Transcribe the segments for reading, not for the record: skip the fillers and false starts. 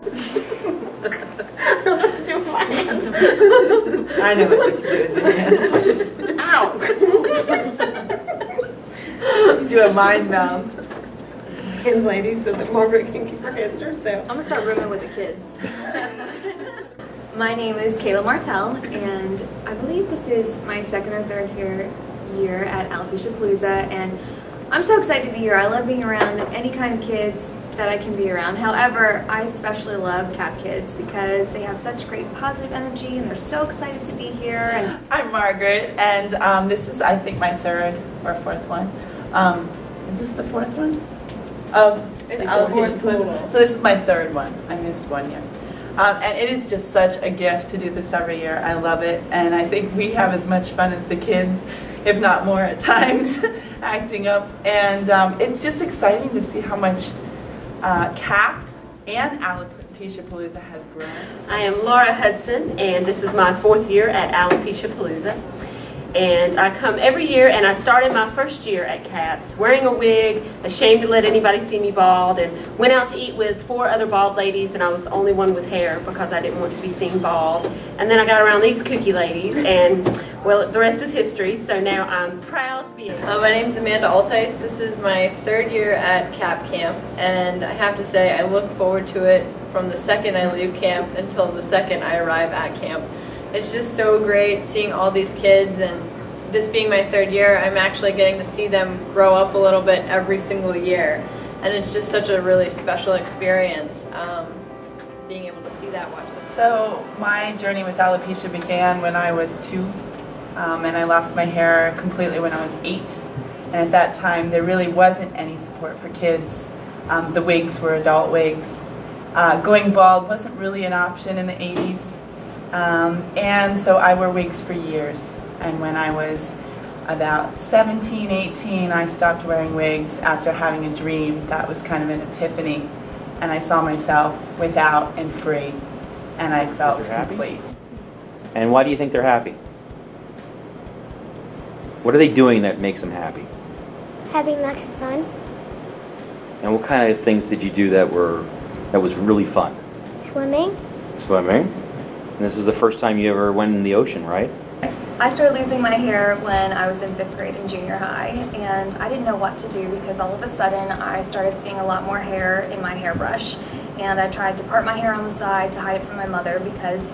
I don't know what to do with my hands. I know what to do with the hands. Ow! Do a mind meld. Hands, ladies, so that Margaret can keep her hands to herself. I'm gonna start rooming with the kids. My name is Kayla Martell, and I believe this is my second or third year at Alopecia Palooza, and I'm so excited to be here. I love being around any kind of kids that I can be around. However, I especially love CAP kids because they have such great positive energy and they're so excited to be here. And I'm Margaret, and this is, I think, my third or fourth one. Is this the fourth one? It's the Alopecia fourth Palooza. So this is my third one. I missed 1 year. And it is just such a gift to do this every year. I love it, and I think we have as much fun as the kids, if not more at times, acting up. And it's just exciting to see how much CAP and Alopecia Palooza has grown. I am Laura Hudson, and this is my 4th year at Alopecia Palooza. And I come every year, and I started my first year at CAPS wearing a wig, ashamed to let anybody see me bald, and went out to eat with 4 other bald ladies, and I was the only one with hair because I didn't want to be seen bald. And then I got around these kooky ladies, and well, the rest is history, so now I'm proud to be able My name's Amanda Altice. This is my 3rd year at CAP camp, and I have to say I look forward to it from the second I leave camp until the second I arrive at camp. It's just so great seeing all these kids, and this being my 3rd year, I'm actually getting to see them grow up a little bit every single year, and it's just such a really special experience being able to see that, watch them. So my journey with alopecia began when I was 2, and I lost my hair completely when I was 8. And at that time, there really wasn't any support for kids. The wigs were adult wigs. Going bald wasn't really an option in the 80s. And so I wore wigs for years, and when I was about 17, 18, I stopped wearing wigs after having a dream that was kind of an epiphany, and I saw myself without and free, and I felt complete. And why do you think they're happy? What are they doing that makes them happy? Having lots of fun. And what kind of things did you do that was really fun? Swimming. Swimming? And this was the first time you ever went in the ocean, right? I started losing my hair when I was in 5th grade in junior high, and I didn't know what to do because all of a sudden I started seeing a lot more hair in my hairbrush, and I tried to part my hair on the side to hide it from my mother because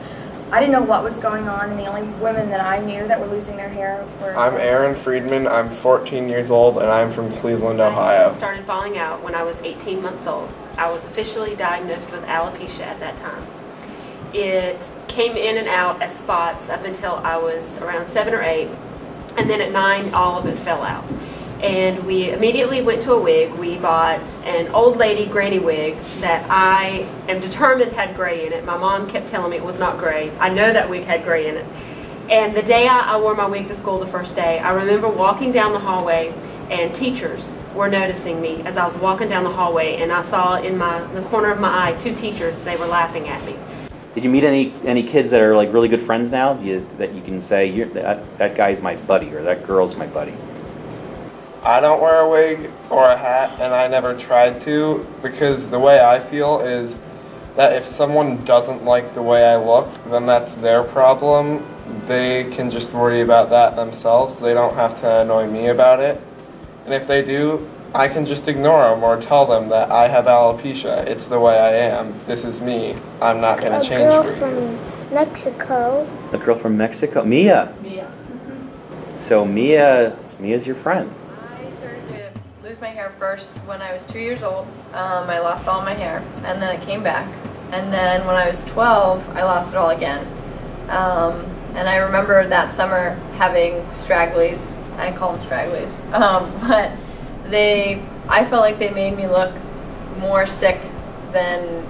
I didn't know what was going on, and the only women that I knew that were losing their hair were... I'm Aaron Friedman. I'm 14 years old, and I'm from Cleveland, Ohio. I started falling out when I was 18 months old. I was officially diagnosed with alopecia at that time. It came in and out as spots up until I was around 7 or 8, and then at 9 all of it fell out. And we immediately went to a wig. We bought an old lady granny wig that I am determined had gray in it. My mom kept telling me it was not gray. I know that wig had gray in it. And the day I wore my wig to school the first day, I remember walking down the hallway, and teachers were noticing me as I was walking down the hallway, and I saw in the corner of my eye 2 teachers. They were laughing at me. Did you meet any kids that are like really good friends now that you can say that guy's my buddy or that girl's my buddy? I don't wear a wig or a hat, and I never tried to, because the way I feel is that if someone doesn't like the way I look, then that's their problem. They can just worry about that themselves. They don't have to annoy me about it. And if they do, I can just ignore them or tell them that I have alopecia. It's the way I am. This is me. I'm not going to change for you. A girl from Mexico. A girl from Mexico? Mia. Mia. So Mia's your friend. I started to lose my hair first when I was 2 years old. I lost all my hair, and then it came back. And then when I was 12, I lost it all again. And I remember that summer having stragglies. I call them stragglies. But I felt like they made me look more sick than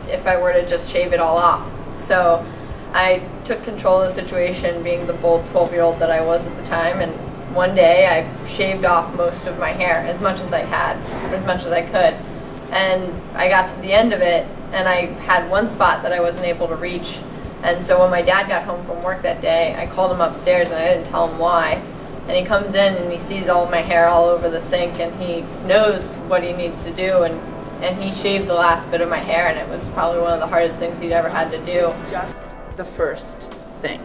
if I were to just shave it all off. So I took control of the situation, being the bold 12-year-old that I was at the time, and one day I shaved off most of my hair, as much as I had, as much as I could. And I got to the end of it, and I had one spot that I wasn't able to reach. And so when my dad got home from work that day, I called him upstairs, and I didn't tell him why. And he comes in and he sees all my hair all over the sink, and he knows what he needs to do, and and he shaved the last bit of my hair, and it was probably one of the hardest things he'd ever had to do. Just the first thing.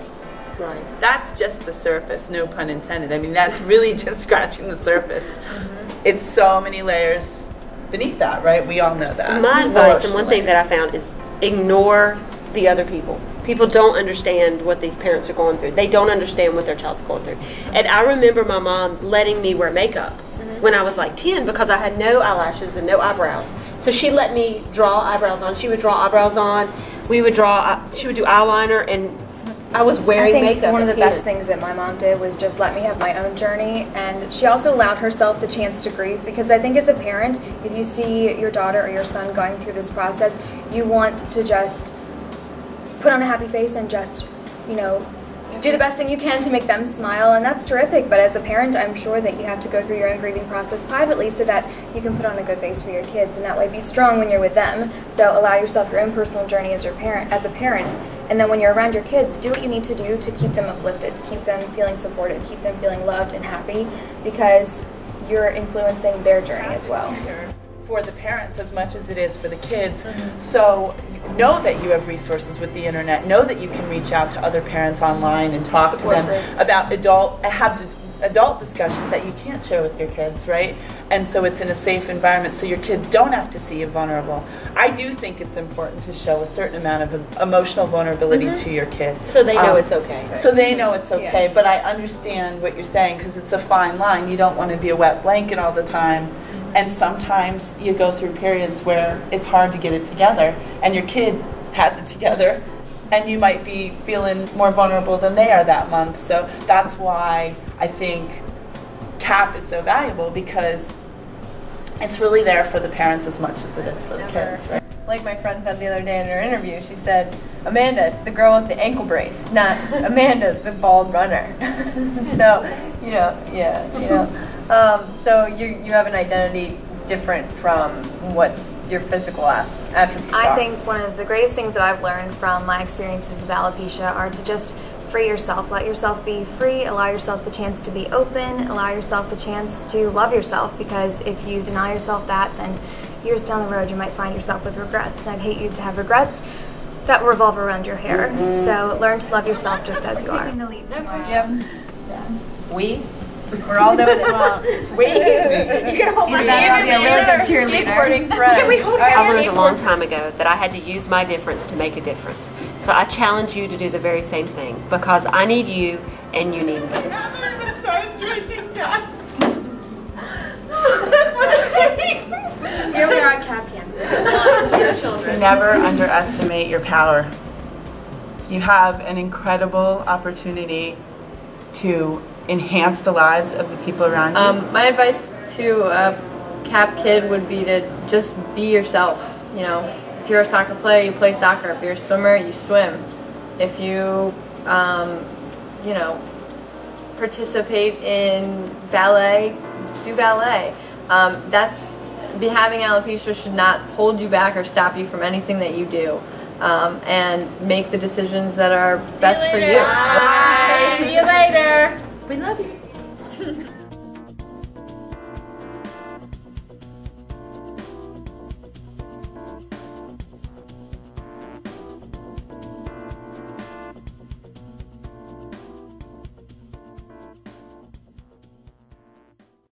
Right. That's just the surface, no pun intended. I mean, that's really just scratching the surface. It's so many layers beneath that, right? We all know that. My advice, and one thing that I found, is ignore the other people. People don't understand what these parents are going through. They don't understand what their child's going through. And I remember my mom letting me wear makeup when I was like 10 because I had no eyelashes and no eyebrows. So she let me draw eyebrows on. She would draw eyebrows on. We would draw, she would do eyeliner, and I was wearing makeup. I think one of the 10. best things that my mom did was just let me have my own journey, and she also allowed herself the chance to grieve, because I think as a parent, if you see your daughter or your son going through this process, you want to just put on a happy face and just, you know, do the best thing you can to make them smile, and that's terrific. But as a parent, I'm sure that you have to go through your own grieving process privately so that you can put on a good face for your kids, and that way be strong when you're with them. So allow yourself your own personal journey as a parent, and then when you're around your kids, do what you need to do to keep them uplifted, keep them feeling supported, keep them feeling loved and happy, because you're influencing their journey as well. For the parents as much as it is for the kids. So know that you have resources with the internet. Know that you can reach out to other parents online and talk to them about adult discussions that you can't share with your kids, right? And so it's in a safe environment so your kids don't have to see you vulnerable. I do think it's important to show a certain amount of emotional vulnerability to your kid. So they know it's okay. So they know it's okay, but I understand what you're saying, because it's a fine line. You don't want to be a wet blanket all the time. And sometimes you go through periods where it's hard to get it together, and your kid has it together, and you might be feeling more vulnerable than they are that month. So that's why I think CAP is so valuable, because it's really there for the parents as much as it is for the kids, right? Like my friend said the other day in her interview, she said, Amanda, the girl with the ankle brace, not Amanda, the bald runner. So, so you have an identity different from what your physical attributes are. I think one of the greatest things that I've learned from my experiences with alopecia are to just free yourself. Let yourself be free, allow yourself the chance to be open, allow yourself the chance to love yourself, because if you deny yourself that, then years down the road you might find yourself with regrets, and I'd hate you to have regrets that revolve around your hair. So learn to love yourself just as you are. Yep. We're all doing it. You can hold my hand. Be a really good cheerleader. Skateboarding friend. I learned a long time ago that I had to use my difference to make a difference. So I challenge you to do the very same thing, because I need you and you need me. I'm going to start drinking that. Here we are at Cap Camps. To your children. Never underestimate your power. You have an incredible opportunity to enhance the lives of the people around you. My advice to a CAP kid would be to just be yourself. You know, if you're a soccer player, you play soccer. If you're a swimmer, you swim. If you, participate in ballet, do ballet. Having alopecia should not hold you back or stop you from anything that you do. And make the decisions that are best for you. Bye. See you later. We love you.